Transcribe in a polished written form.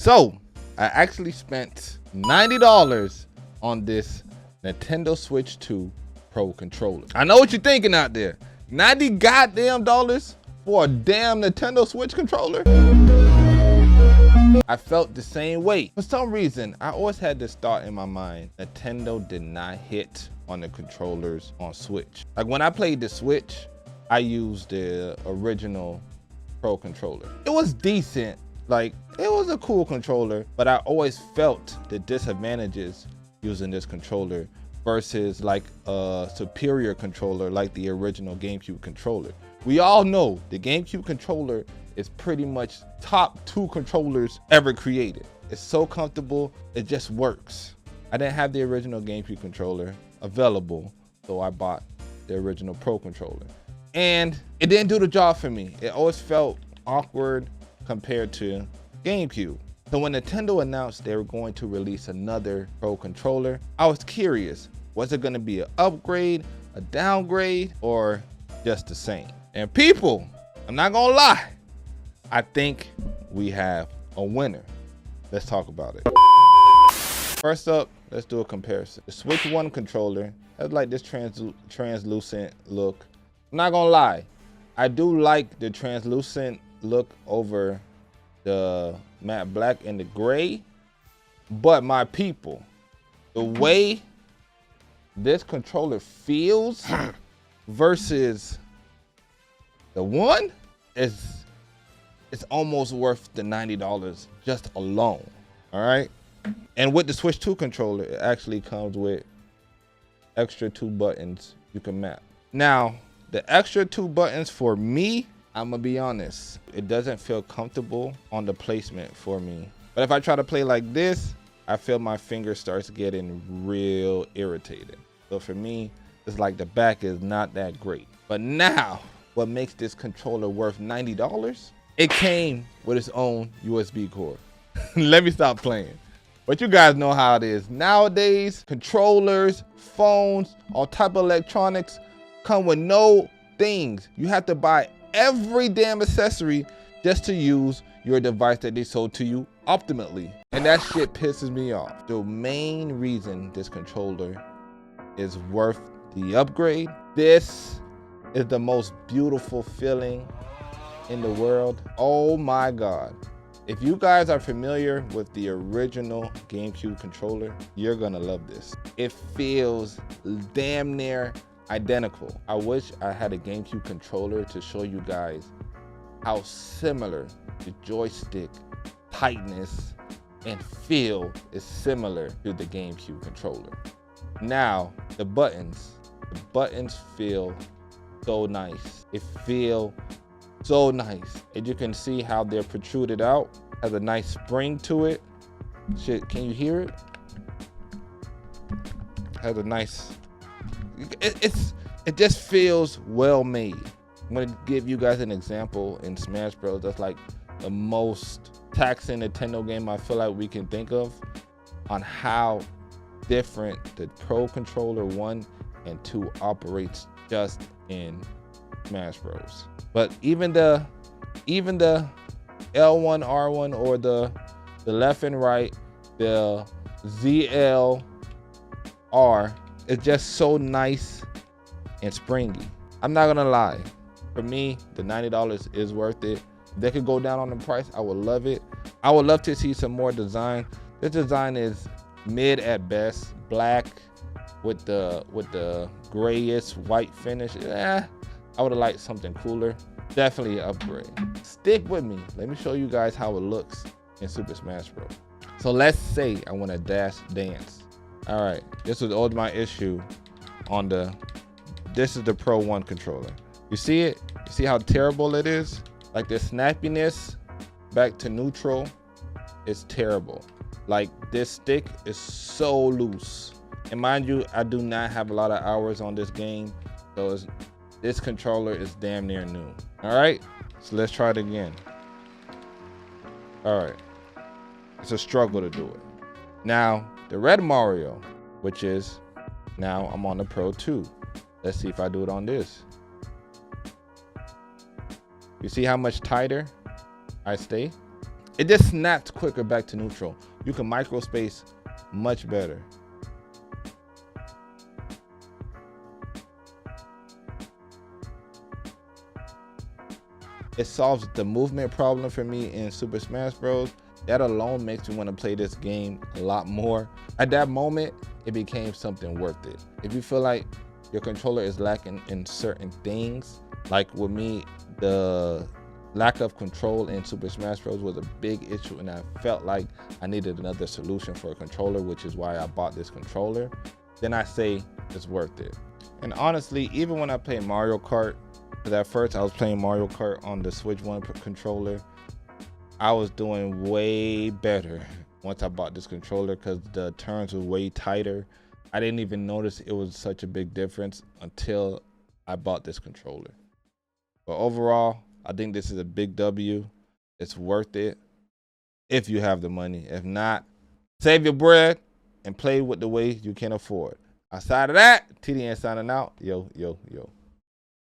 So I actually spent $90 on this Nintendo Switch 2 Pro controller. I know what you're thinking out there. 90 goddamn dollars for a damn Nintendo Switch controller? I felt the same way. For some reason, I always had this thought in my mind: Nintendo did not hit on the controllers on Switch. Like when I played the Switch, I used the original Pro controller. It was decent, like it was a cool controller, but I always felt the disadvantages using this controller versus like a superior controller like the original GameCube controller. We all know the GameCube controller is pretty much top 2 controllers ever created. It's so comfortable, it just works. I didn't have the original GameCube controller available, so I bought the original Pro controller. And it didn't do the job for me. It always felt awkward compared to GameCube. So when Nintendo announced they were going to release another Pro controller, I was curious, was it gonna be an upgrade, a downgrade, or just the same? And people, I'm not gonna lie, I think we have a winner. Let's talk about it. First up, let's do a comparison. The Switch 1 controller has like this translucent look. I'm not gonna lie, I do like the translucent look over the matte black and the gray, but my people, the way this controller feels versus the one is, it's almost worth the $90 just alone. All right. And with the Switch 2 controller, it actually comes with extra 2 buttons you can map. Now, the extra 2 buttons for me, I'm gonna be honest, it doesn't feel comfortable on the placement for me. But if I try to play like this, I feel my finger starts getting real irritated. So for me, it's like the back is not that great. But now, what makes this controller worth $90? It came with its own USB cord. Let me stop playing. But you guys know how it is. Nowadays, controllers, phones, all type of electronics come with no things. You have to buy every damn accessory just to use your device that they sold to you optimally. And that shit pisses me off. The main reason this controller is worth the upgrade, this is the most beautiful feeling in the world. Oh my God. If you guys are familiar with the original GameCube controller, you're gonna love this. It feels damn near identical. I wish I had a GameCube controller to show you guys how similar the joystick tightness and feel is similar to the GameCube controller. Now, the buttons feel so nice. It feels so nice. And you can see how they're protruded out. Has a nice spring to it. Shit, can you hear it? Has a nice, it just feels well made. I'm gonna give you guys an example in Smash Bros. That's like the most taxing Nintendo game I feel like we can think of, on how different the Pro Controller 1 and 2 operates just in Smash Bros. But even the L1, R1, or the left and right, the ZL, R, is just so nice and springy. I'm not gonna lie, for me, the $90 is worth it. If they could go down on the price, I would love it. I would love to see some more design. This design is mid at best, black with the grayish white finish. I would have liked something cooler. Definitely an upgrade. Stick with me. Let me show you guys how it looks in Super Smash Bros. So let's say I want to dash dance. All right, this was always my issue on this is the Pro 1 controller. You see it? You see how terrible it is? Like the snappiness back to neutral is terrible. Like this stick is so loose. And mind you, I do not have a lot of hours on this game, so this controller is damn near new. All right, so let's try it again. All right, it's a struggle to do it. Now, the red Mario, which is, now I'm on the Pro 2. Let's see if I do it on this. You see how much tighter I stay? It just snapped quicker back to neutral. You can micro space much better. It solves the movement problem for me in Super Smash Bros. That alone makes me want to play this game a lot more. At that moment, it became something worth it. If you feel like your controller is lacking in certain things, like with me, the lack of control in Super Smash Bros. Was a big issue, and I felt like I needed another solution for a controller, which is why I bought this controller. Then I say it's worth it. And honestly, even when I play Mario Kart, because at first I was playing Mario Kart on the Switch 1 controller, I was doing way better once I bought this controller because the turns were way tighter. I didn't even notice it was such a big difference until I bought this controller. But overall, I think this is a big W. It's worth it if you have the money. If not, save your bread and play with the way you can afford. Outside of that, TDN signing out. Yo, yo, yo.